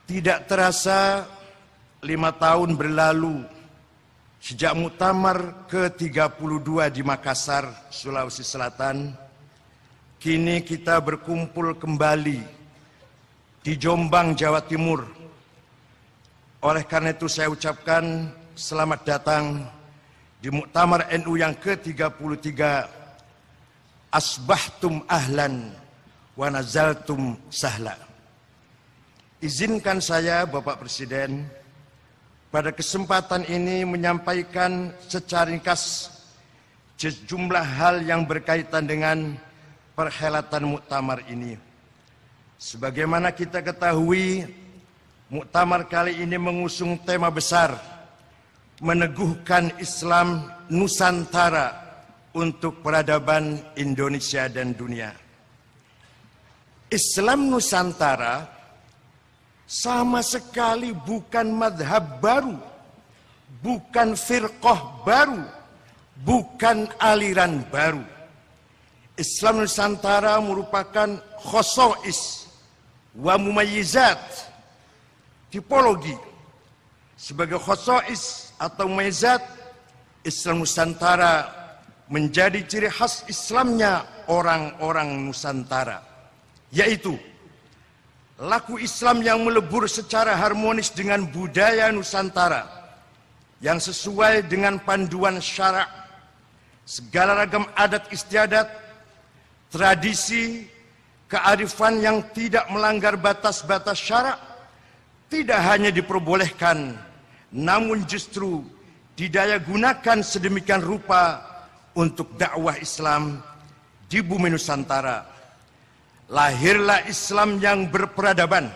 Tidak terasa 5 tahun berlalu sejak muktamar ke-32 di Makassar, Sulawesi Selatan. Kini kita berkumpul kembali di Jombang, Jawa Timur. Oleh karena itu saya ucapkan selamat datang di muktamar NU yang ke-33. Asbahtum ahlan wa nazaltum sahla. Izinkan saya, Bapak Presiden, pada kesempatan ini menyampaikan secara ringkas sejumlah hal yang berkaitan dengan perhelatan muktamar ini. Sebagaimana kita ketahui, muktamar kali ini mengusung tema besar, meneguhkan Islam Nusantara untuk peradaban Indonesia dan dunia. Islam Nusantara sama sekali bukan madhab baru, bukan firqah baru, bukan aliran baru. Islam Nusantara merupakan khosois wa mumayyizat, tipologi. Sebagai khosois atau mumayyizat, Islam Nusantara menjadi ciri khas Islamnya orang-orang Nusantara, yaitu laku Islam yang melebur secara harmonis dengan budaya Nusantara yang sesuai dengan panduan syarak, segala ragam adat istiadat, tradisi, kearifan yang tidak melanggar batas-batas syarak, tidak hanya diperbolehkan, namun justru didaya gunakan sedemikian rupa untuk dakwah Islam di bumi Nusantara. Lahirlah Islam yang berperadaban,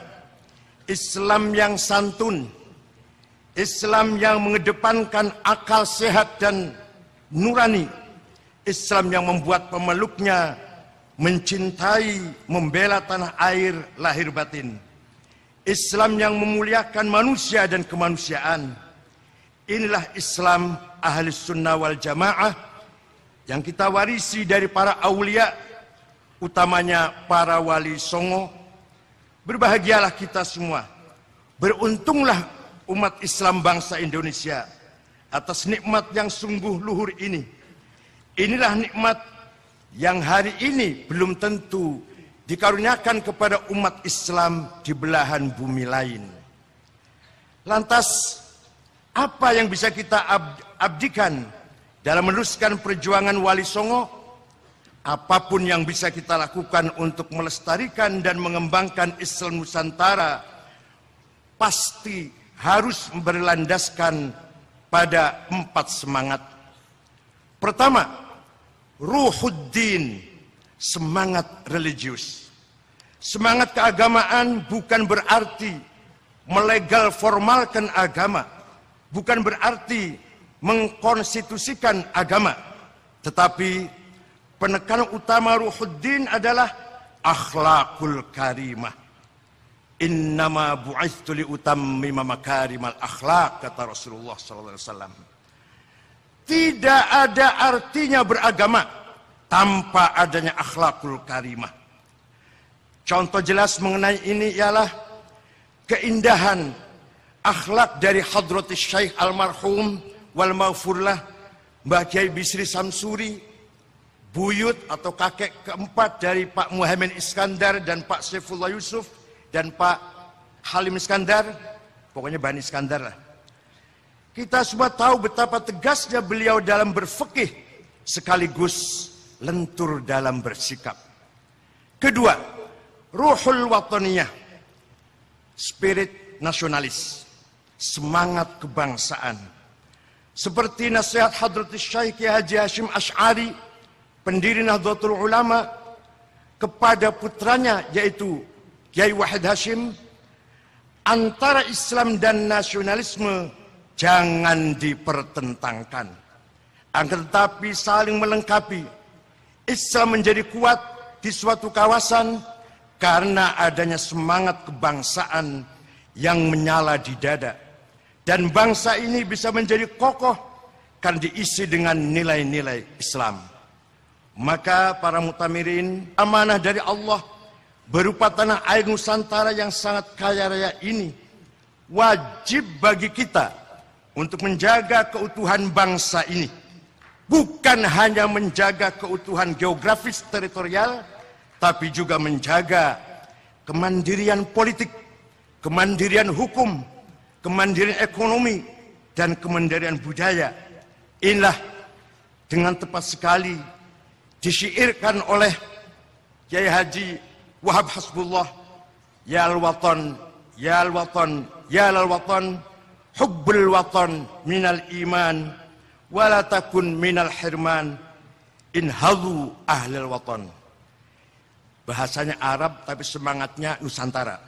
Islam yang santun, Islam yang mengedepankan akal sehat dan nurani, Islam yang membuat pemeluknya mencintai, membela tanah air lahir batin, Islam yang memuliakan manusia dan kemanusiaan. Inilah Islam ahli sunnah wal jamaah yang kita warisi dari para aulia, utamanya para wali songo. Berbahagialah kita semua, beruntunglah umat Islam bangsa Indonesia atas nikmat yang sungguh luhur ini. Inilah nikmat yang hari ini belum tentu dikaruniakan kepada umat Islam di belahan bumi lain. Lantas, apa yang bisa kita abdikan dalam meneruskan perjuangan Wali Songo? Apapun yang bisa kita lakukan untuk melestarikan dan mengembangkan Islam Nusantara pasti harus berlandaskan pada 4 semangat. Pertama, ruhuddin, semangat religius. Semangat keagamaan bukan berarti melegal formalkan agama, bukan berarti mengkonstitusikan agama, tetapi penekanan utama ruhuddin adalah akhlakul karimah. Innama bu'ithtu liutammima makarimal akhlak, kata Rasulullah SAW. Tidak ada artinya beragama tanpa adanya akhlakul karimah. Contoh jelas mengenai ini ialah keindahan akhlak dari Hadratus Syekh almarhum wal maghfurlah Mbah Kiai Bisri Samsuri, buyut atau kakek keempat dari Pak Muhammad Iskandar dan Pak Saifullah Yusuf dan Pak Halim Iskandar, pokoknya Bani Iskandar lah. Kita semua tahu betapa tegasnya beliau dalam berfikih sekaligus lentur dalam bersikap. Kedua, ruhul wataniyah, spirit nasionalis, semangat kebangsaan. Seperti nasihat Hadratus Syekh Haji Hashim Asy'ari, pendiri Nahdlatul Ulama, kepada putranya yaitu Kiai Wahid Hashim, antara Islam dan nasionalisme jangan dipertentangkan, akan tetapi saling melengkapi. Islam menjadi kuat di suatu kawasan karena adanya semangat kebangsaan yang menyala di dada, dan bangsa ini bisa menjadi kokoh karena diisi dengan nilai-nilai Islam. Maka para mutamirin, amanah dari Allah berupa tanah air Nusantara yang sangat kaya raya ini wajib bagi kita untuk menjaga keutuhan bangsa ini. Bukan hanya menjaga keutuhan geografis teritorial, tapi juga menjaga kemandirian politik, kemandirian hukum, kemandirian ekonomi, dan kemandirian budaya. Inilah dengan tepat sekali disyairkan oleh Kiai Haji Wahab Hasbullah, ya al-watan, ya al-watan, ya al-watan, hubbul watan minal iman, wala takun minal hirman, inhadhu ahlul watan. Bahasanya Arab tapi semangatnya Nusantara.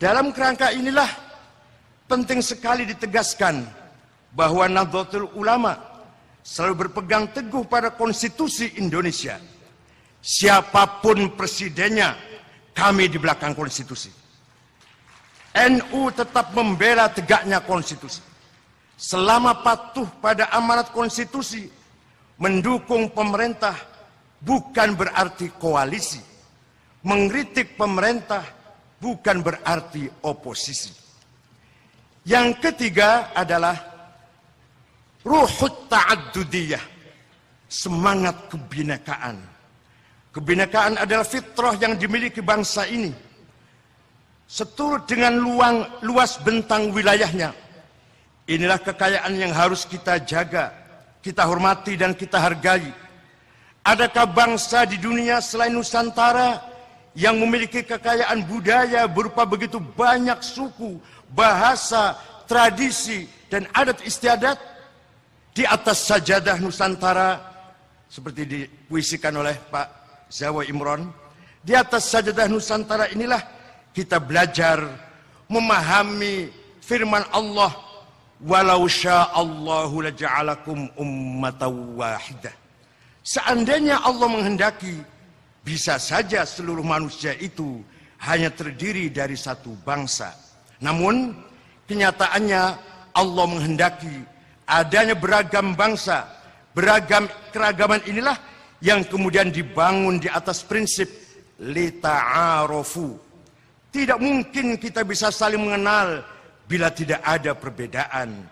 Dalam kerangka inilah penting sekali ditegaskan bahwa Nahdlatul Ulama selalu berpegang teguh pada konstitusi Indonesia. Siapapun presidennya, kami di belakang konstitusi. NU tetap membela tegaknya konstitusi. Selama patuh pada amanat konstitusi, mendukung pemerintah bukan berarti koalisi. Mengkritik pemerintah bukan berarti oposisi. Yang ketiga adalah ruhut ta'addudiyah, semangat kebinekaan. Kebinekaan adalah fitrah yang dimiliki bangsa ini. Seturut dengan luas bentang wilayahnya. Inilah kekayaan yang harus kita jaga, kita hormati dan kita hargai. Adakah bangsa di dunia selain Nusantara yang memiliki kekayaan budaya berupa begitu banyak suku, bahasa, tradisi, dan adat istiadat? Di atas sajadah Nusantara, seperti dipuisikan oleh Pak Zawa Imron, di atas sajadah Nusantara inilah kita belajar memahami firman Allah, walau sya'allahu laja'alakum ummatan wahidah. Seandainya Allah menghendaki, bisa saja seluruh manusia itu hanya terdiri dari satu bangsa. Namun kenyataannya Allah menghendaki adanya beragam bangsa, beragam keragaman inilah yang kemudian dibangun di atas prinsip lita'arofu. Tidak mungkin kita bisa saling mengenal bila tidak ada perbedaan.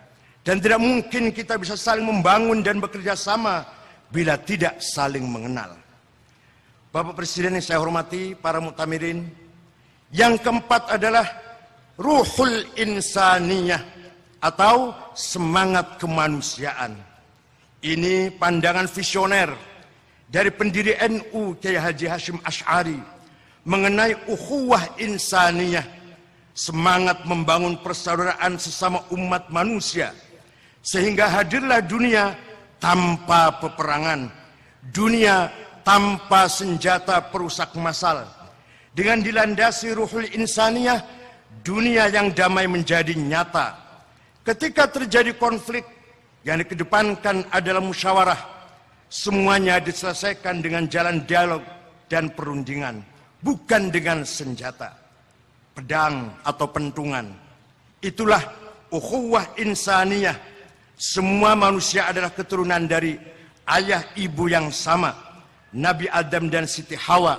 Dan tidak mungkin kita bisa saling membangun dan bekerja sama bila tidak saling mengenal. Bapak Presiden yang saya hormati, para muktamirin, yang keempat adalah ruhul insaniyah atau semangat kemanusiaan. Ini pandangan visioner dari pendiri NU Kiai Haji Hashim Asy'ari mengenai ukhuwah insaniyah, semangat membangun persaudaraan sesama umat manusia, sehingga hadirlah dunia tanpa peperangan, dunia tanpa senjata perusak massal. Dengan dilandasi ruhul insaniyah, dunia yang damai menjadi nyata. Ketika terjadi konflik, yang dikedepankan adalah musyawarah. Semuanya diselesaikan dengan jalan dialog dan perundingan, bukan dengan senjata, pedang atau pentungan. Itulah ukhuwah insaniyah. Semua manusia adalah keturunan dari ayah ibu yang sama, Nabi Adam dan Siti Hawa.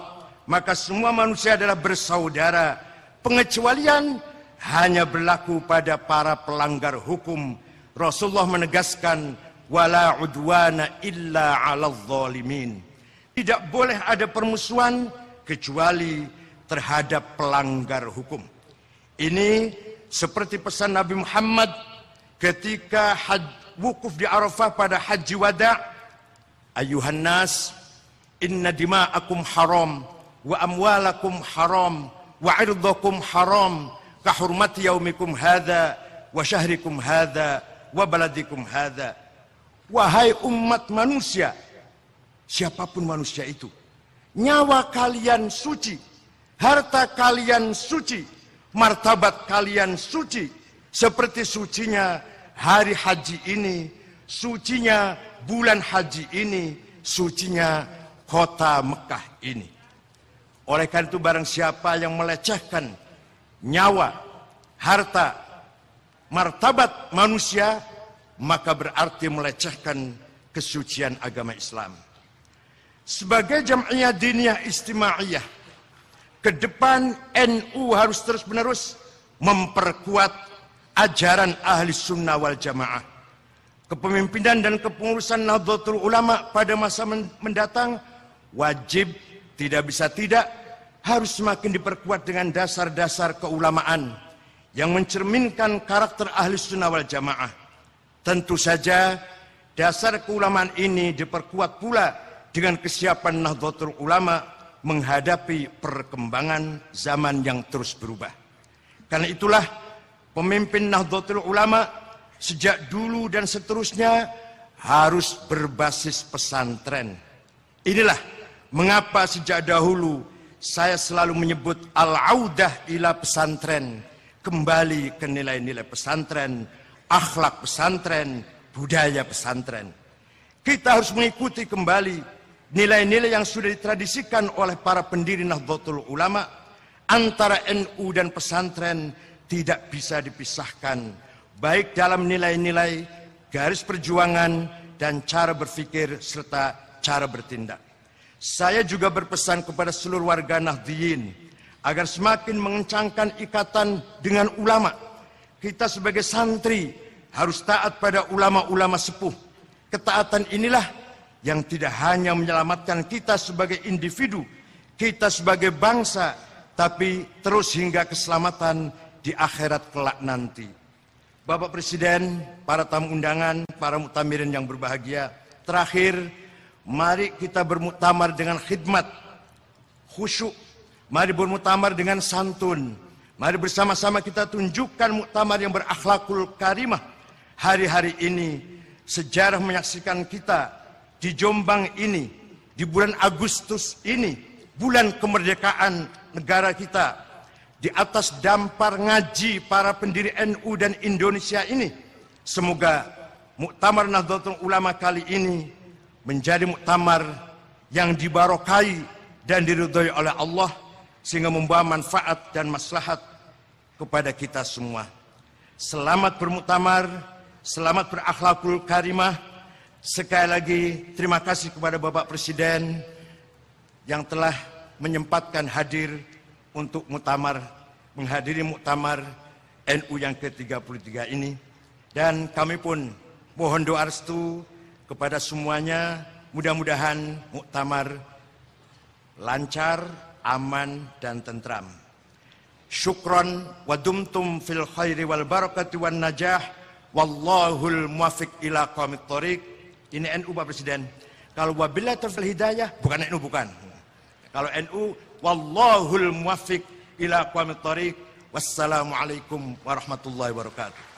Maka semua manusia adalah bersaudara. Pengecualian hanya berlaku pada para pelanggar hukum. Rasulullah menegaskan, wala udwana illa 'alal zalimin. Tidak boleh ada permusuhan kecuali terhadap pelanggar hukum. Ini seperti pesan Nabi Muhammad ketika wukuf di Arafah pada haji wada', ayuhan nas inna dima'akum haram wa amwalakum haram wa 'irdakum haram ka hurmati yaumikum hadza wa syahrikum hadza wa baladikum hadza. Wahai umat manusia, siapapun manusia itu, nyawa kalian suci, harta kalian suci, martabat kalian suci, seperti sucinya hari haji ini, sucinya bulan haji ini, sucinya kota Mekah ini. Oleh karena itu barang siapa yang melecehkan nyawa, harta, martabat manusia, maka berarti melecehkan kesucian agama Islam. Sebagai Jam'iyah Diniyah Istimaiyah, ke depan NU harus terus-menerus memperkuat ajaran ahli sunnah wal jamaah. Kepemimpinan dan kepengurusan Nahdlatul Ulama pada masa mendatang wajib, tidak bisa tidak, harus semakin diperkuat dengan dasar-dasar keulamaan yang mencerminkan karakter ahli sunnah wal jamaah. Tentu saja dasar keulamaan ini diperkuat pula dengan kesiapan Nahdlatul Ulama menghadapi perkembangan zaman yang terus berubah. Karena itulah pemimpin Nahdlatul Ulama sejak dulu dan seterusnya harus berbasis pesantren. Inilah mengapa sejak dahulu saya selalu menyebut al-audah ila pesantren, kembali ke nilai-nilai pesantren, akhlak pesantren, budaya pesantren. Kita harus mengikuti kembali nilai-nilai yang sudah ditradisikan oleh para pendiri Nahdlatul Ulama. Antara NU dan pesantren tidak bisa dipisahkan, baik dalam nilai-nilai, garis perjuangan, dan cara berpikir serta cara bertindak. Saya juga berpesan kepada seluruh warga Nahdliyin agar semakin mengencangkan ikatan dengan ulama. Kita sebagai santri harus taat pada ulama-ulama sepuh. Ketaatan inilah yang tidak hanya menyelamatkan kita sebagai individu, kita sebagai bangsa, tapi terus hingga keselamatan di akhirat kelak nanti. Bapak Presiden, para tamu undangan, para muktamirin yang berbahagia, terakhir, mari kita bermuktamar dengan khidmat, khusyuk. Mari bermuktamar dengan santun. Mari bersama-sama kita tunjukkan muktamar yang berakhlakul karimah. Hari-hari ini, sejarah menyaksikan kita di Jombang ini, di bulan Agustus ini, bulan kemerdekaan negara kita, di atas dampar ngaji para pendiri NU dan Indonesia ini. Semoga muktamar Nahdlatul Ulama kali ini menjadi muktamar yang dibarokai dan diridhoi oleh Allah, sehingga membawa manfaat dan maslahat kepada kita semua. Selamat bermuktamar, selamat berakhlakul karimah. Sekali lagi terima kasih kepada Bapak Presiden yang telah menyempatkan hadir untuk menghadiri muktamar NU yang ke-33 ini. Dan kami pun mohon doa restu kepada semuanya, mudah-mudahan muktamar lancar, aman, dan tentram. Syukron wa dumtum fil khairi wal barakati wan najah, wallahul muwaffiq ila aqwamit thoriq. Ini NU Pak Presiden. Kalau wabillahi taufiq hidayah, bukan NU, bukan. Kalau NU, wallahul muwaffiq ila aqwamit thoriq. Wassalamualaikum warahmatullahi wabarakatuh.